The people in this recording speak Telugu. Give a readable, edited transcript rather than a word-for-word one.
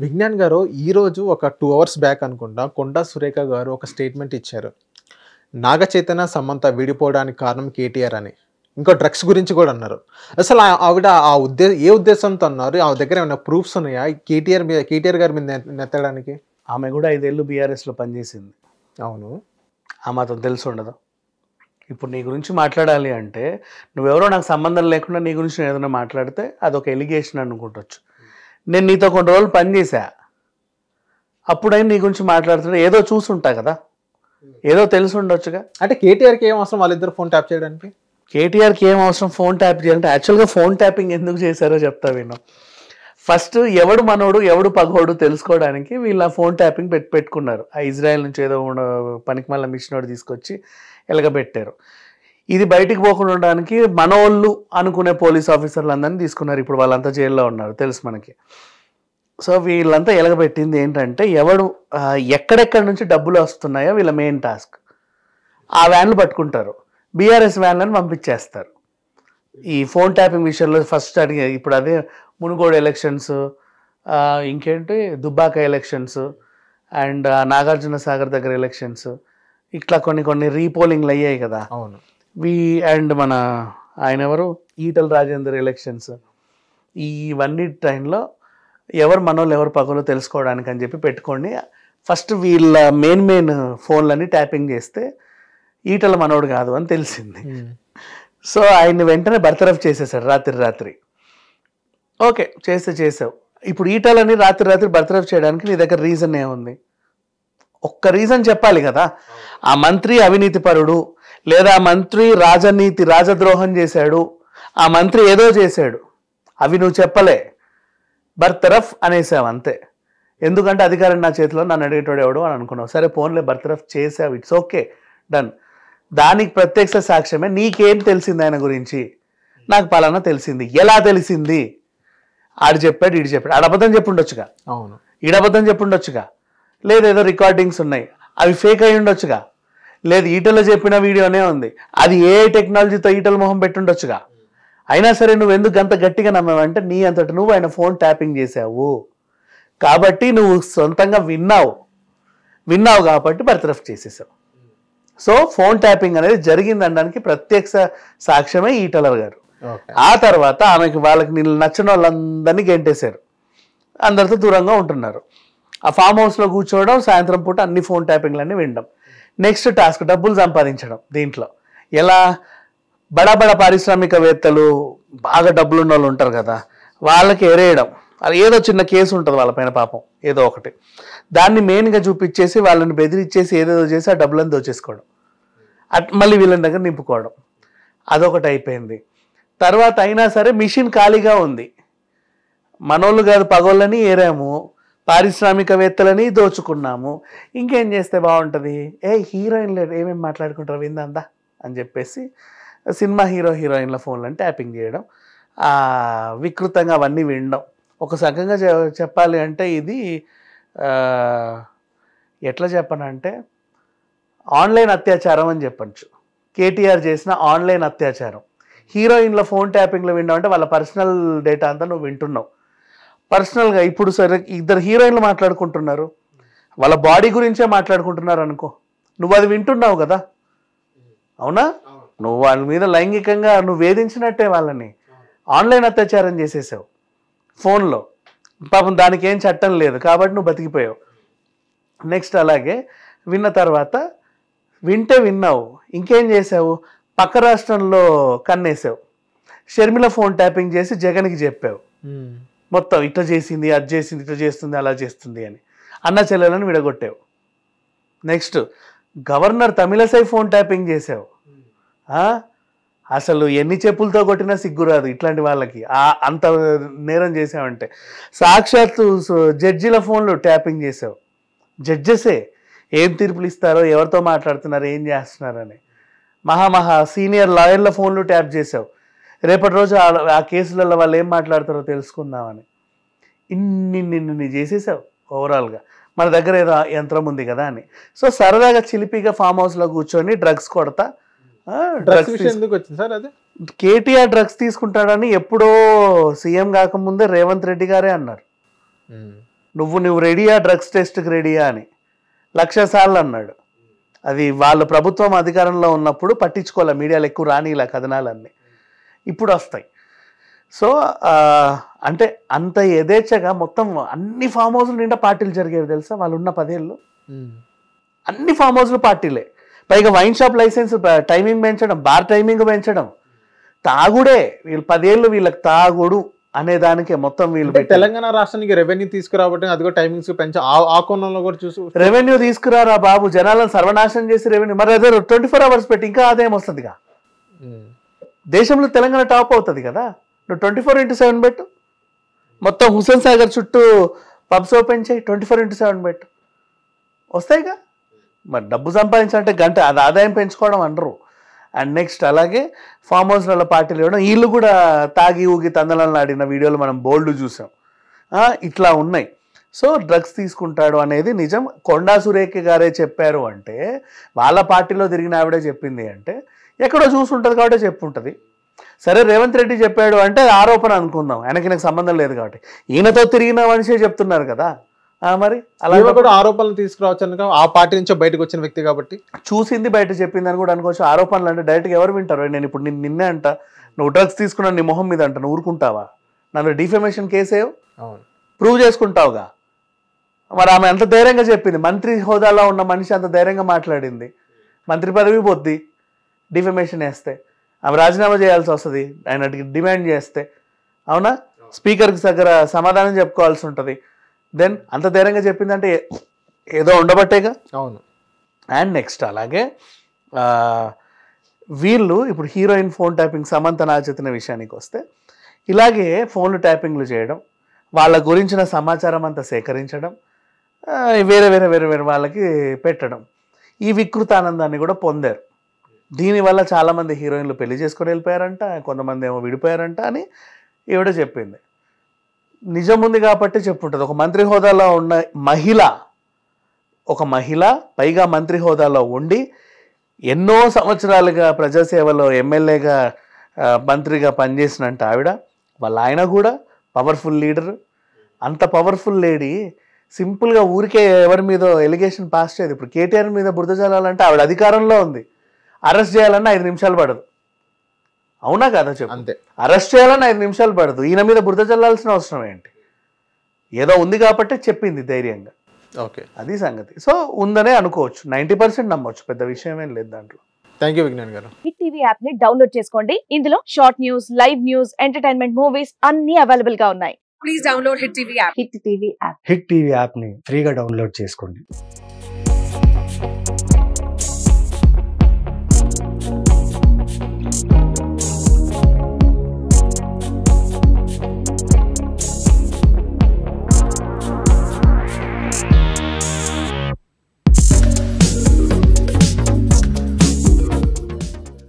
విజ్ఞాన్ గారు ఈరోజు ఒక 2 అవర్స్ బ్యాక్ అనుకుంటా కొండా సురేఖ గారు ఒక స్టేట్మెంట్ ఇచ్చారు. నాగ చైతన్య, సమంత విడిపోవడానికి కారణం కేటీఆర్ అని. ఇంకో డ్రగ్స్ గురించి కూడా అన్నారు. అసలు ఆవిడ ఏ ఉద్దేశంతో అన్నారు? ఆమె దగ్గర ఏమైనా ప్రూఫ్స్ ఉన్నాయా? కేటీఆర్ గారి మీద నెత్తడానికి? ఆమె కూడా 5 ఏళ్ళు బీఆర్ఎస్లో పనిచేసింది. అవును. ఆ మాత్రం తెలిసి ఉండదు. ఇప్పుడు నీ గురించి మాట్లాడాలి అంటే నువ్వెవరో నాకు సంబంధం లేకుండా నీ గురించి నేను ఏదైనా మాట్లాడితే అదొక ఎలిగేషన్ అనుకుంటొచ్చు. నేను నీతో కొన్ని రోజులు పనిచేసా, అప్పుడైనా నీ గురించి మాట్లాడుతుంటే ఏదో చూసుంటా కదా, ఏదో తెలిసి ఉండొచ్చుగా. అంటే కేటీఆర్కి ఏం అవసరం వాళ్ళిద్దరు ఫోన్ ట్యాప్ చేయడానికి? కేటీఆర్కి ఏం అవసరం ఫోన్ ట్యాప్ చేయాలంటే? యాక్చువల్గా ఫోన్ ట్యాపింగ్ ఎందుకు చేశారో చెప్తా విను. ఫస్ట్ ఎవడు మనోడు ఎవడు పగోడు తెలుసుకోవడానికి వీళ్ళు ఆ ఫోన్ ట్యాపింగ్ పెట్టుకున్నారు. ఆ ఇజ్రాయెల్ నుంచి ఏదో పనికి మళ్ళీ మిషన్ ఒకటి తీసుకొచ్చి ఎలగబెట్టారు. ఇది బయటికి పోకుండా ఉండడానికి మనోళ్ళు అనుకునే పోలీస్ ఆఫీసర్లు అందరినీ తీసుకున్నారు. ఇప్పుడు వాళ్ళంతా జైల్లో ఉన్నారు తెలుసు మనకి. సో వీళ్ళంతా ఎలగబెట్టింది ఏంటంటే ఎవడు ఎక్కడెక్కడి నుంచి డబ్బులు వస్తున్నాయో వీళ్ళ మెయిన్ టాస్క్. ఆ వ్యాన్లు పట్టుకుంటారు, బీఆర్ఎస్ వ్యాన్లను పంపించేస్తారు. ఈ ఫోన్ ట్యాపింగ్ విషయంలో ఫస్ట్ అడిగే ఇప్పుడు అదే మునుగోడు ఎలక్షన్స్, ఇంకేంటి దుబ్బాక ఎలక్షన్స్ అండ్ నాగార్జున సాగర్ దగ్గర ఎలక్షన్స్, ఇట్లా కొన్ని రీపోలింగ్లు అయ్యాయి కదా. అవును. అండ్ మన ఆయన ఎవరు ఈటల రాజేందర్ ఎలక్షన్స్, ఇవన్నీ టైంలో ఎవరు మనోళ్ళు ఎవరు పగలో తెలుసుకోవడానికి అని చెప్పి పెట్టుకోండి. ఫస్ట్ వీళ్ళ మెయిన్ ఫోన్లన్నీ ట్యాపింగ్ చేస్తే ఈటల మనోడు కాదు అని తెలిసింది. సో ఆయన్ని వెంటనే బర్తరఫ్ చేసేసాడు రాత్రి. ఓకే చేసావు. ఇప్పుడు ఈటలని రాత్రి బర్తరఫ్ చేయడానికి నీ దగ్గర రీజన్ ఏముంది? ఒక్క రీజన్ చెప్పాలి కదా. ఆ మంత్రి అవినీతి పరుడు, లేదా ఆ మంత్రి రాజద్రోహం చేశాడు, ఆ మంత్రి ఏదో చేశాడు, అవి నువ్వు చెప్పలే, బర్తరఫ్ అనేసావు అంతే. ఎందుకంటే అధికారం నా చేతిలో, నన్ను అడిగేటోడు ఎవడు అని అనుకున్నావు. సరే ఫోన్లే బర్తరఫ్ చేసావు, ఇట్స్ ఓకే, డన్. దానికి ప్రత్యక్ష సాక్ష్యమే నీకేం తెలిసింది ఆయన గురించి? నాకు పలానా తెలిసింది. ఎలా తెలిసింది? ఆడు చెప్పాడు, ఈడు చెప్పాడు. ఆడబద్ధం చెప్పుండొచ్చుగా. అవును. ఈడబద్ధం చెప్పుండొచ్చుగా. లేదు ఏదో రికార్డింగ్స్ ఉన్నాయి, అవి ఫేక్ అయి ఉండొచ్చుగా. లేదు ఈటలో చెప్పిన వీడియోనే ఉంది, అది ఏ టెక్నాలజీతో ఈటల మొహం పెట్టుండొచ్చుగా. అయినా సరే నువ్వు ఎందుకు అంత గట్టిగా నమ్మావంటే నీ అంతటి నువ్వు ఆయన ఫోన్ ట్యాపింగ్ చేసావు కాబట్టి, నువ్వు సొంతంగా విన్నావు కాబట్టి బర్తరఫ్ చేసేసావు. సో ఫోన్ ట్యాపింగ్ అనేది జరిగిందనడానికి ప్రత్యక్ష సాక్ష్యమే ఈటల గారు. ఆ తర్వాత వాళ్ళకి నీళ్ళు నచ్చిన వాళ్ళందరినీ గెంటేశారు, అందరితో దూరంగా ఉంటున్నారు. ఆ ఫామ్ హౌస్లో కూర్చోవడం, సాయంత్రం పూట అన్ని ఫోన్ ట్యాపింగ్లన్నీ వినడం. నెక్స్ట్ టాస్క్ డబ్బులు సంపాదించడం. దీంట్లో ఎలా? బడా పారిశ్రామికవేత్తలు, బాగా డబ్బులు ఉన్న వాళ్ళు ఉంటారు కదా, వాళ్ళకి ఎరేయడం. అది ఏదో చిన్న కేసు ఉంటుంది వాళ్ళపైన, పాపం ఏదో ఒకటి, దాన్ని మెయిన్గా చూపించేసి వాళ్ళని బెదిరించేసి ఏదేదో చేసి ఆ డబ్బులను దోచేసుకోవడం, మళ్ళీ వీళ్ళని దగ్గర నింపుకోవడం. అదొకటి అయిపోయింది. తర్వాత అయినా సరే మిషన్ ఖాళీగా ఉంది, మనోళ్ళు కాదు పగోళ్ళని ఏరాము, పారిశ్రామికవేత్తలని దోచుకున్నాము, ఇంకేం చేస్తే బాగుంటుంది? హీరోయిన్లు ఏమేమి మాట్లాడుకుంటారు విందా అని చెప్పేసి సినిమా హీరోయిన్ల ఫోన్లను ట్యాపింగ్ చేయడం, వికృతంగా అవన్నీ వినడం. ఒక సగంగా చెప్పాలి అంటే ఇది ఎట్లా చెప్పనంటే ఆన్లైన్ అత్యాచారం అని చెప్పచ్చు. కేటీఆర్ చేసిన ఆన్లైన్ అత్యాచారం. హీరోయిన్ల ఫోన్ ట్యాపింగ్లో విన్నావు అంటే వాళ్ళ పర్సనల్ డేటా అంతా నువ్వు వింటున్నావు. పర్సనల్గా ఇప్పుడు సరే ఇద్దరు హీరోయిన్లు మాట్లాడుకుంటున్నారు, వాళ్ళ బాడీ గురించే మాట్లాడుకుంటున్నారు అనుకో, నువ్వు అది వింటున్నావు కదా, అవునా? నువ్వు వాళ్ళ మీద లైంగికంగా నువ్వు వేధించినట్టే, వాళ్ళని ఆన్లైన్ అత్యాచారం చేసేసావు ఫోన్లో. పాపం దానికి ఏం చట్టం లేదు కాబట్టి నువ్వు బతికిపోయావు. నెక్స్ట్ అలాగే విన్న తర్వాత విన్నావు, ఇంకేం చేసావు? పక్క రాష్ట్రంలో కన్నేసావు, షర్మిల ఫోన్ ట్యాపింగ్ చేసి జగన్కి చెప్పావు మొత్తం, ఇట్లా చేసింది, అది చేసింది, ఇట్లా చేస్తుంది, అలా చేస్తుంది అని. అన్న చెల్లెలను విడగొట్టావు. Next governor Tamilisai phone tapping చేసావు. అసలు ఎన్ని చెప్పులతో కొట్టినా సిగ్గురాదు ఇట్లాంటి వాళ్ళకి, అంత నేరం చేసావంటే. సాక్షాత్తు జడ్జిల ఫోన్లు ట్యాపింగ్ చేసావు. జడ్జెసే ఏం తీర్పులు ఇస్తారో, ఎవరితో మాట్లాడుతున్నారు, ఏం చేస్తున్నారని మహా సీనియర్ లాయర్ల ఫోన్లు ట్యాప్ చేసావు. రేపటి రోజు ఆ కేసులలో వాళ్ళు ఏం మాట్లాడతారో తెలుసుకుందామని ఇన్ని చేసేసావు ఓవరాల్గా. మన దగ్గర ఏదో యంత్రం ఉంది కదా అని. సో సరదాగా చిలిపిగా ఫామ్ హౌస్లో కూర్చొని డ్రగ్స్ కొడతా. ఎందుకు వచ్చింది సార్ అది? కేటీఆర్ డ్రగ్స్ తీసుకుంటాడని ఎప్పుడో సీఎం కాకముందే రేవంత్ రెడ్డి గారే అన్నారు. నువ్వు రెడీయా, డ్రగ్స్ టెస్ట్కి రెడీయా అని 1,00,000 సార్లు అన్నాడు. అది వాళ్ళ ప్రభుత్వం అధికారంలో ఉన్నప్పుడు పట్టించుకోలే, మీడియాలో ఎక్కువ రాని ఇలా కథనాలన్నీ ఇప్పుడు వస్తాయి. సో అంటే అంత యథేచ్ఛగా మొత్తం అన్ని ఫామ్ హౌస్లు నిండా పార్టీలు జరిగేవి తెలుసా వాళ్ళు ఉన్న 10 ఏళ్ళు. అన్ని ఫామ్ హౌస్లు పార్టీలే, పైగా వైన్ షాప్ లైసెన్స్ టైమింగ్ పెంచడం, బార్ టైమింగ్ పెంచడం, తాగుడే. వీళ్ళు 10 ఏళ్ళు వీళ్ళకి తాగుడు అనే దానికే మొత్తం వీళ్ళు. తెలంగాణ రాష్ట్రానికి రెవెన్యూ తీసుకురాబట్టి అదిగో టైమింగ్స్ పెంచి ఆ కోణంలో కూడా చూసి రెవెన్యూ తీసుకురారా బాబు, జనాలను సర్వనాశనం చేసి రెవెన్యూ. మరి అదే 24 hours పెట్టి ఇంకా ఆదాయం వస్తుందిగా. దేశంలో తెలంగాణ టాప్ అవుతుంది కదా. నువ్వు 24/7 పెట్టు, మొత్తం హుస్సేన్ సాగర్ చుట్టూ పబ్స్ ఓపెన్ చేయి, 24/7 పెట్టు, వస్తాయిగా. మరి డబ్బు సంపాదించాలంటే గంట, అది ఆదాయం పెంచుకోవడం అనరు. అండ్ నెక్స్ట్ అలాగే ఫామ్ హౌస్లలో పార్టీలు ఇవ్వడం, వీళ్ళు కూడా తాగి ఊగి తందనాలను ఆడిన వీడియోలు మనం బోల్డ్ చూసాం. ఇట్లా ఉన్నాయి. సో డ్రగ్స్ తీసుకుంటాడు అనేది నిజం. కొండా సురేఖ గారే చెప్పారు అంటే, వాళ్ళ పార్టీలో తిరిగిన ఆవిడే చెప్పింది అంటే ఎక్కడో చూసుంటుంది కాబట్టి చెప్పుంటుంది. సరే రేవంత్ రెడ్డి చెప్పాడు అంటే ఆరోపణ అనుకుందాం, ఆయనకి నాకు సంబంధం లేదు కాబట్టి. ఈయనతో తిరిగిన మనిషే చెప్తున్నారు కదా. మరి అలా కూడా ఆరోపణలు తీసుకురావచ్చు, ఆ పార్టీ నుంచో బయటకు వచ్చిన వ్యక్తి కాబట్టి చూసింది బయట చెప్పిందని కూడా అనుకోవచ్చు. ఆరోపణలు అంటే డైరెక్ట్గా ఎవరు వింటారు? నేను ఇప్పుడు నిన్నే అంట, నువ్వు డ్రగ్స్ తీసుకున్నాను నీ మొహం మీద అంట, నువ్వు ఊరుకుంటావా? నన్ను డిఫెమేషన్ కేసేవు ప్రూవ్ చేసుకుంటావుగా. మరి ఆమె అంత ధైర్యంగా చెప్పింది, మంత్రి హోదాలో ఉన్న మనిషి అంత ధైర్యంగా మాట్లాడింది. మంత్రి పదవి పోద్ది డిఫెమేషన్ వేస్తే, ఆమె రాజీనామా చేయాల్సి వస్తుంది ఆయన డిమాండ్ చేస్తే. అవునా? స్పీకర్కి దగ్గర సమాధానం చెప్పుకోవాల్సి ఉంటుంది. దెన్ అంత ధైర్యంగా చెప్పిందంటే ఏదో ఉండబట్టేగా. అవును. అండ్ నెక్స్ట్ అలాగే వీళ్ళు ఇప్పుడు heroine phone tapping Samantha Naga Chaitanya విషయానికి వస్తే, ఇలాగే ఫోన్లు ట్యాపింగ్లు చేయడం, వాళ్ళ గురించిన సమాచారం అంతా సేకరించడం, వేరే వేరే వేరే వేరే వాళ్ళకి పెట్టడం, ఈ వికృత ఆనందాన్ని కూడా పొందారు. దీనివల్ల చాలామంది హీరోయిన్లు పెళ్లి చేసుకొని వెళ్ళిపోయారంట, కొంతమంది ఏమో విడిపోయారంట అని ఈవిడ చెప్పింది. నిజం ఉంది కాబట్టి చెప్పుంటుంది. ఒక మంత్రి హోదాలో ఉన్న ఒక మహిళ పైగా మంత్రి హోదాలో ఉండి ఎన్నో సంవత్సరాలుగా ప్రజాసేవలో ఎమ్మెల్యేగా మంత్రిగా పనిచేసినంట ఆవిడ. వాళ్ళ ఆయన కూడా పవర్ఫుల్ లీడర్. అంత పవర్ఫుల్ లేడీ సింపుల్గా ఊరికే ఎవరి మీద ఎలిగేషన్ పాస్ చేయదు. ఇప్పుడు కేటీఆర్ మీద బురద జల్లాలంటే ఆవిడ అధికారంలో ఉంది, అరెస్ట్ చేయాలన్నా 5 నిమిషాలు పడదు. అవునా కదా చెప్పు? అంతే. అరెస్ట్ చేయాలని 5 నిమిషాలు పడదు. ఈయన మీద బురద చల్లాల్సిన అవసరం ఏంటి? ఏదో ఉంది కాబట్టి చెప్పింది ధైర్యంగా. ఓకే, అది సంగతి. సో ఉందనే అనుకోవచ్చు, 90% నమ్మొచ్చు, పెద్ద విషయం ఏం లేదు దాంట్లో. థ్యాంక్ యూ విజ్ఞాన్ గారు. హిట్ టీవీ యాప్ ని డౌన్లోడ్ చేసుకోండి. ఇందులో short news, live news, entertainment movies అన్ని అవైలబుల్ గా ఉన్నాయి. Please download hit TV app. Hit TV app hit TV app ని ఫ్రీగా డౌన్లోడ్ చేసుకోండి.